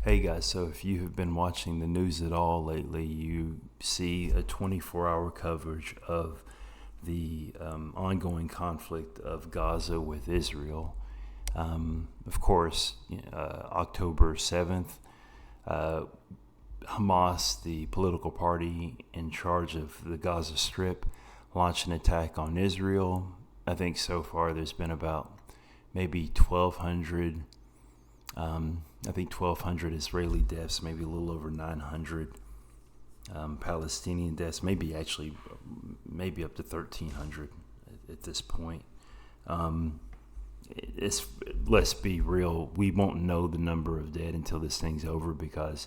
Hey guys, so if you have been watching the news at all lately, you see a 24-hour coverage of the ongoing conflict of Gaza with Israel. Of course, October 7th, uh, Hamas, the political party in charge of the Gaza Strip, launched an attack on Israel. I think so far there's been about maybe 1,200 I think 1,200 Israeli deaths, maybe a little over 900 Palestinian deaths, maybe up to 1,300 at this point. It's Let's be real, we won't know the number of dead until this thing's over because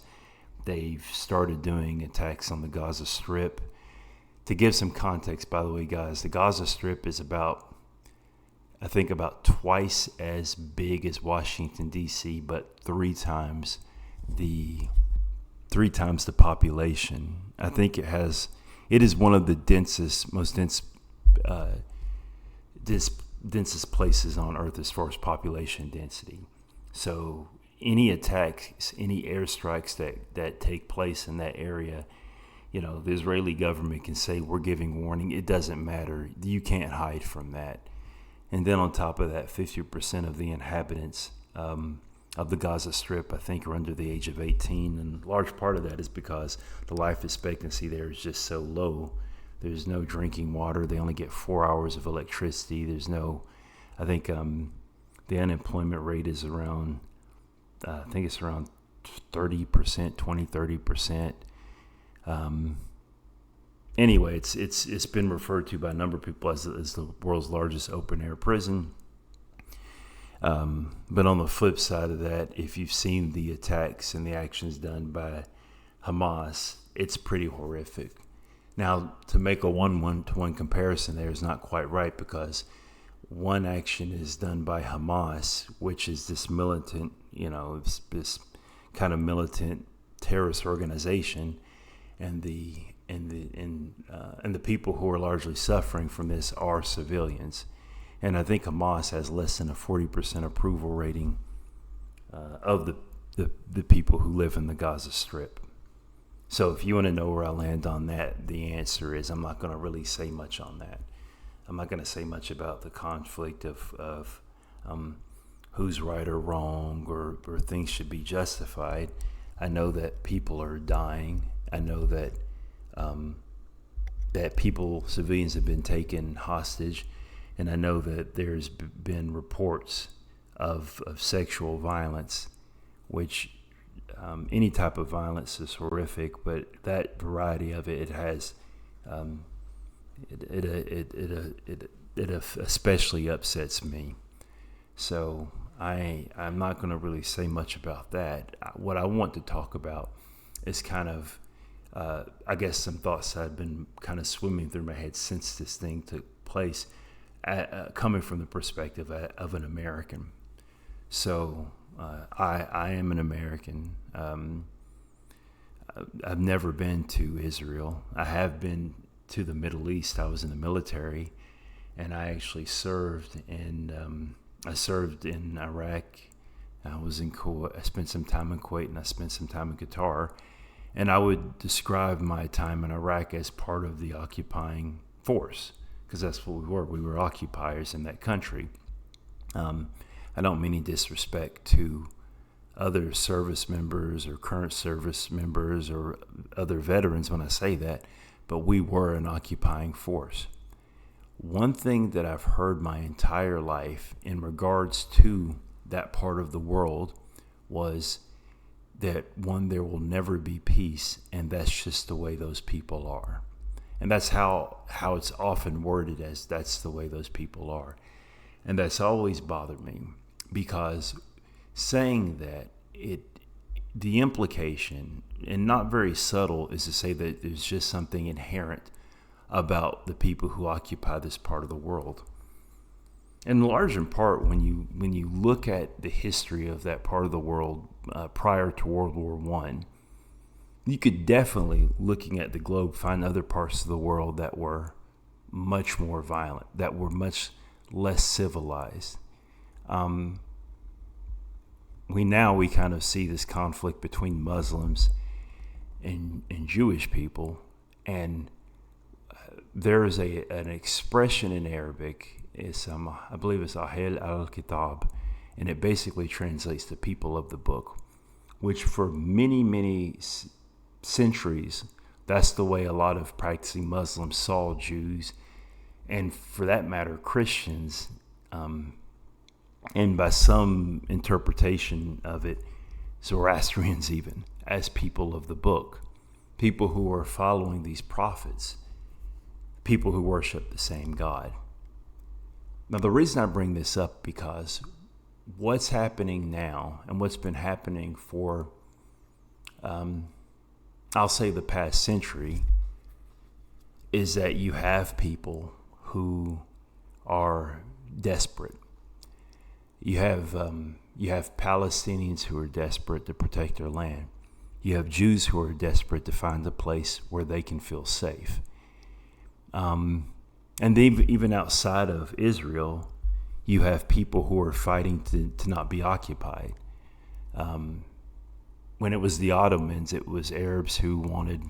they've started doing attacks on the Gaza Strip. To give some context, by the way, guys, the Gaza Strip is about twice as big as Washington D.C., but three times the population. I think it is one of the densest places on Earth as far as population density. So any attacks, any airstrikes that take place in that area, the Israeli government can say we're giving warning. It doesn't matter. You can't hide from that. And then on top of that, 50% of the inhabitants of the Gaza Strip, I think, are under the age of 18. And a large part of that is because the life expectancy there is just so low. There's no drinking water. They only get 4 hours of electricity. I think the unemployment rate is around, I think it's around 30%, 30%. Anyway, it's been referred to by a number of people as the world's largest open air prison. But on the flip side of that, if you've seen the attacks and the actions done by Hamas, it's pretty horrific. Now, to make a one-to-one comparison there is not quite right, because one action is done by Hamas, which is this militant, this kind of militant terrorist organization, and the people who are largely suffering from this are civilians. And I think Hamas has less than a 40% approval rating of the people who live in the Gaza Strip. So if you want to know where I land on that, the answer is I'm not going to really say much on that. I'm not going to say much about the conflict of who's right or wrong, or things should be justified. I know that people are dying. I know that civilians have been taken hostage, and I know that there's been reports of sexual violence, which any type of violence is horrific, but that variety of it has it especially upsets me. So I'm not going to really say much about that. What I want to talk about is kind of I guess some thoughts that have been kind of swimming through my head since this thing took place, coming from the perspective of an American. So I am an American. I've never been to Israel. I have been to the Middle East. I was in the military, and I actually served in Iraq. I was in Kuwait. I spent some time in Kuwait, and I spent some time in Qatar. And I would describe my time in Iraq as part of the occupying force, because that's what we were. We were occupiers in that country. I don't mean any disrespect to other service members or current service members or other veterans when I say that, but we were an occupying force. One thing that I've heard my entire life in regards to that part of the world was that, one, there will never be peace, and that's just the way those people are. And that's how it's often worded, as that's the way those people are. And that's always bothered me, because saying that, the implication, and not very subtle, is to say that there's just something inherent about the people who occupy this part of the world. In large in part, when you look at the history of that part of the world prior to World War I, you could definitely, looking at the globe, find other parts of the world that were much more violent, that were much less civilized. we kind of see this conflict between Muslims and Jewish people, and there is an expression in Arabic. I believe it's Ahel al-Kitab, and it basically translates to people of the book, which for many centuries, that's the way a lot of practicing Muslims saw Jews, and for that matter, Christians, and by some interpretation of it, Zoroastrians even, as people of the book, people who are following these prophets, people who worship the same God. Now, the reason I bring this up, because what's happening now and what's been happening for, I'll say the past century, is that you have people who are desperate. You have Palestinians who are desperate to protect their land. You have Jews who are desperate to find a place where they can feel safe. And even outside of Israel, you have people who are fighting to not be occupied. When it was the Ottomans, it was Arabs who wanted,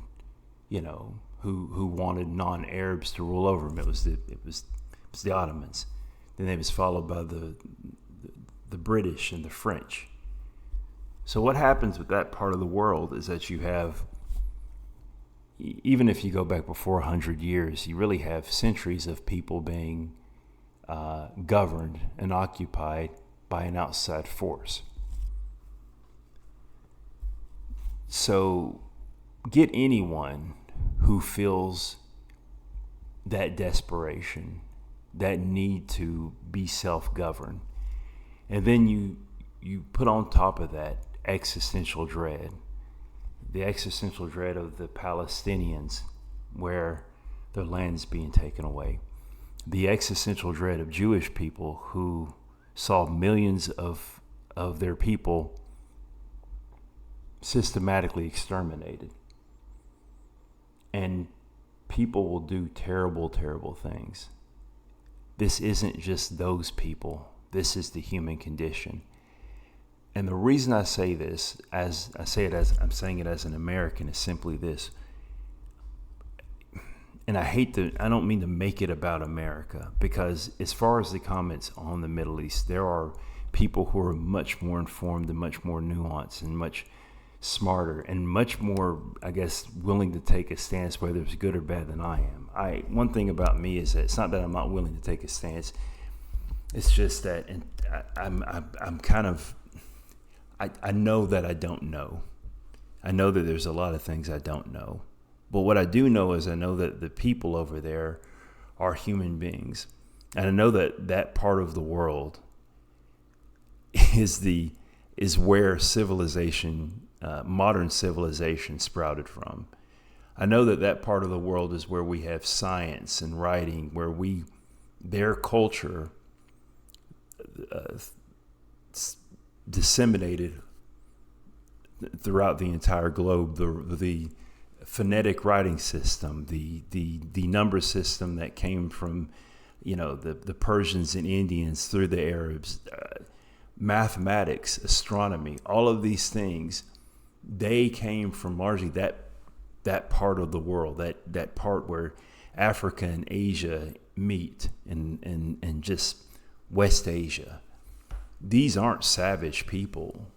who wanted non-Arabs to rule over them. It was the Ottomans. Then it was followed by the British and the French. So what happens with that part of the world is that you have, even if you go back before 100 years, you really have centuries of people being governed and occupied by an outside force. So get anyone who feels that desperation, that need to be self-governed, and then you put on top of that existential dread, the existential dread of the Palestinians, where their land is being taken away, the existential dread of Jewish people who saw millions of their people systematically exterminated. And people will do terrible things. This isn't just those people. This is the human condition. And the reason I say this, I'm saying it as an American, is simply this. And I don't mean to make it about America, because as far as the comments on the Middle East, there are people who are much more informed and much more nuanced and much smarter and much more, I guess, willing to take a stance, whether it's good or bad, than I am. One thing about me is that it's not that I'm not willing to take a stance. It's just that I know that I don't know. I know that there's a lot of things I don't know. But what I do know is I know that the people over there are human beings. And I know that that part of the world is where civilization, modern civilization, sprouted from. I know that that part of the world is where we have science and writing, where their culture disseminated throughout the entire globe, the phonetic writing system, the number system that came from, the Persians and Indians through the Arabs, mathematics, astronomy, all of these things, they came from largely that part of the world, that part where Africa and Asia meet, and just West Asia. These aren't savage people.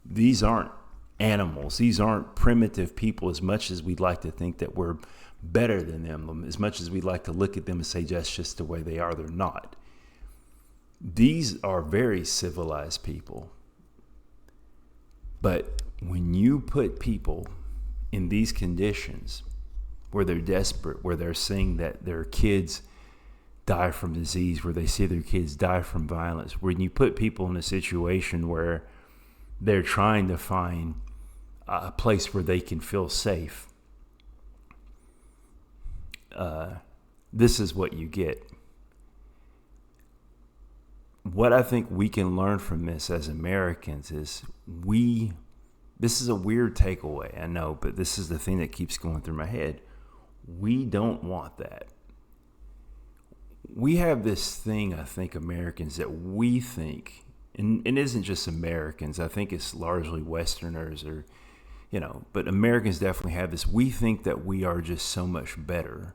These aren't animals. These aren't primitive people, as much as we'd like to think that we're better than them, as much as we'd like to look at them and say that's just the way they are. They're not. These are very civilized people. But when you put people in these conditions where they're desperate, where they're seeing that their kids die from disease, where they see their kids die from violence, when you put people in a situation where they're trying to find a place where they can feel safe, this is what you get. What I think we can learn from this as Americans is this is a weird takeaway, I know, but this is the thing that keeps going through my head. We don't want that. We have this thing, I think, Americans, that we think and it isn't just Americans. I think it's largely Westerners, or but Americans definitely have this. We think that we are just so much better.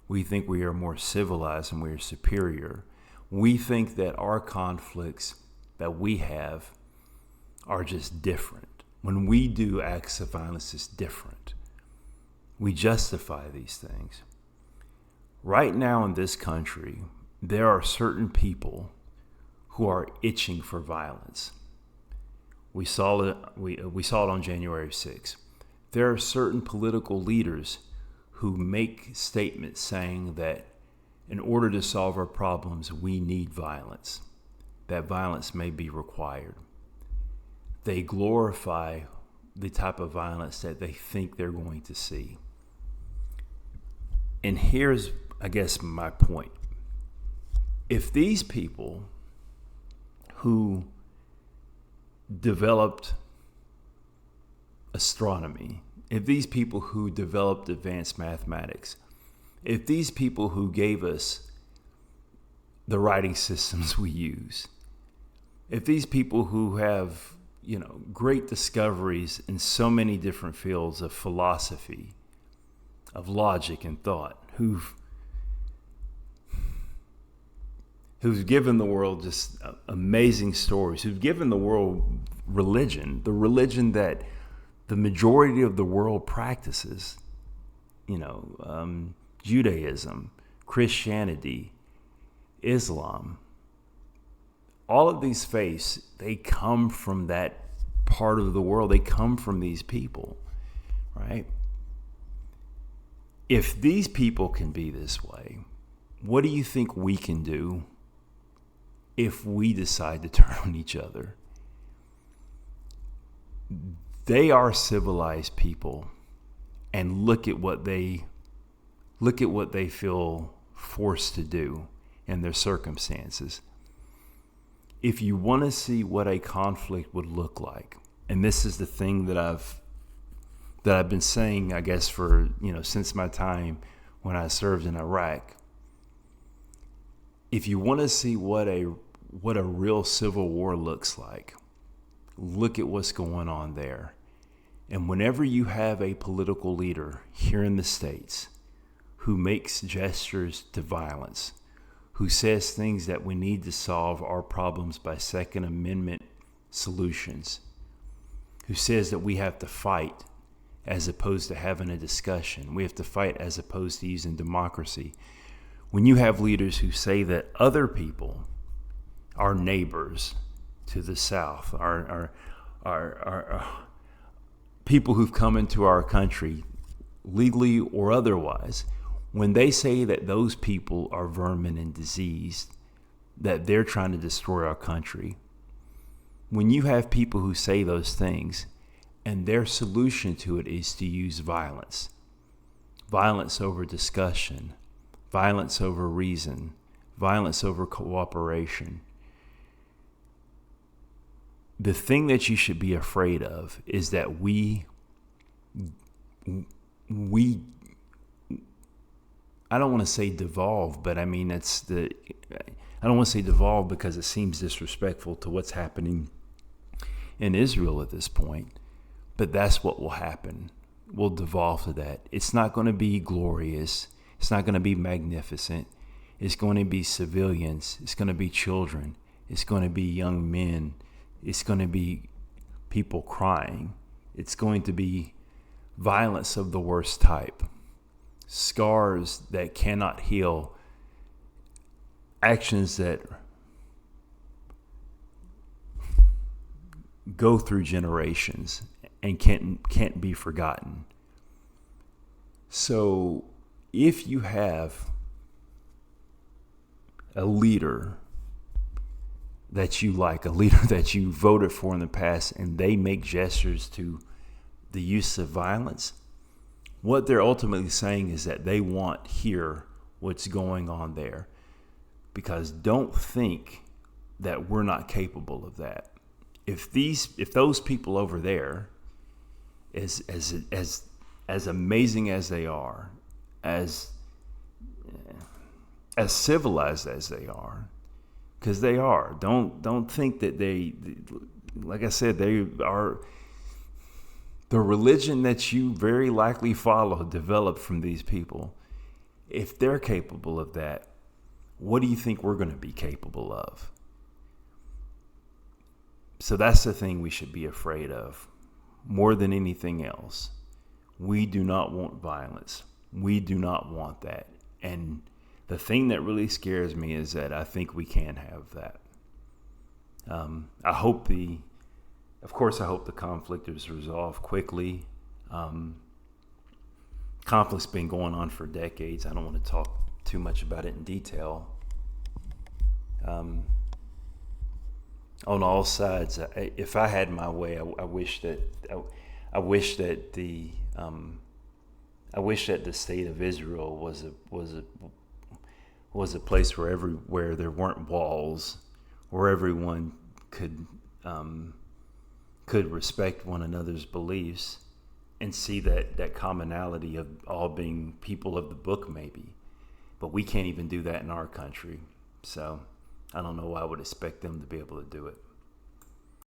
We think we are more civilized and we are superior. We think that our conflicts that we have are just different. When we do acts of violence, it's different. We justify these things. Right now in this country, there are certain people who are itching for violence. We saw it on January 6th. There are certain political leaders who make statements saying that in order to solve our problems, we need violence. That violence may be required. They glorify the type of violence that they think they're going to see. And here's, I guess, my point. If these people who developed astronomy, if these people who developed advanced mathematics, if these people who gave us the writing systems we use, if these people who have, great discoveries in so many different fields of philosophy, of logic and thought, who've given the world just amazing stories, who've given the world religion, the religion that the majority of the world practices, Judaism, Christianity, Islam, all of these faiths, they come from that part of the world. They come from these people, right? If these people can be this way, what do you think we can do if we decide to turn on each other? They are civilized people, and look at what they feel forced to do in their circumstances. If you want to see what a conflict would look like, and this is the thing that I've been saying, I guess, for since my time when I served in Iraq. If you want to see what a real civil war looks like, look at what's going on there. And whenever you have a political leader here in the States who makes gestures to violence, who says things that we need to solve our problems by Second Amendment solutions, who says that we have to fight as opposed to having a discussion, we have to fight as opposed to using democracy. When you have leaders who say that other people, our neighbors to the south, our people who've come into our country, legally or otherwise, when they say that those people are vermin and diseased, that they're trying to destroy our country, when you have people who say those things and their solution to it is to use violence over discussion, violence over reason, violence over cooperation, the thing that you should be afraid of is that we I don't want to say devolve, but I mean, I don't want to say devolve because it seems disrespectful to what's happening in Israel at this point, but that's what will happen. We'll devolve to that. It's not going to be glorious. It's not going to be magnificent. It's going to be civilians. It's going to be children. It's going to be young men. It's going to be people crying. It's going to be violence of the worst type. Scars that cannot heal. Actions that go through generations and can't be forgotten. So if you have a leader that you like, a leader that you voted for in the past, and they make gestures to the use of violence, what they're ultimately saying is that they want to hear what's going on there. Because don't think that we're not capable of that. If those people over there, as amazing as they are, as civilized as they are, because they are. Don't think that like I said, they are. The religion that you very likely follow developed from these people. If they're capable of that, what do you think we're going to be capable of? So that's the thing we should be afraid of more than anything else. We do not want violence. We do not want that. And the thing that really scares me is that I think we can have that. I hope the conflict is resolved quickly. Conflict's been going on for decades. I don't want to talk too much about it in detail. On all sides, if I had my way, I wish that the state of Israel was a place where there weren't walls, where everyone could respect one another's beliefs and see that commonality of all being people of the book, maybe. But we can't even do that in our country. So I don't know why I would expect them to be able to do it.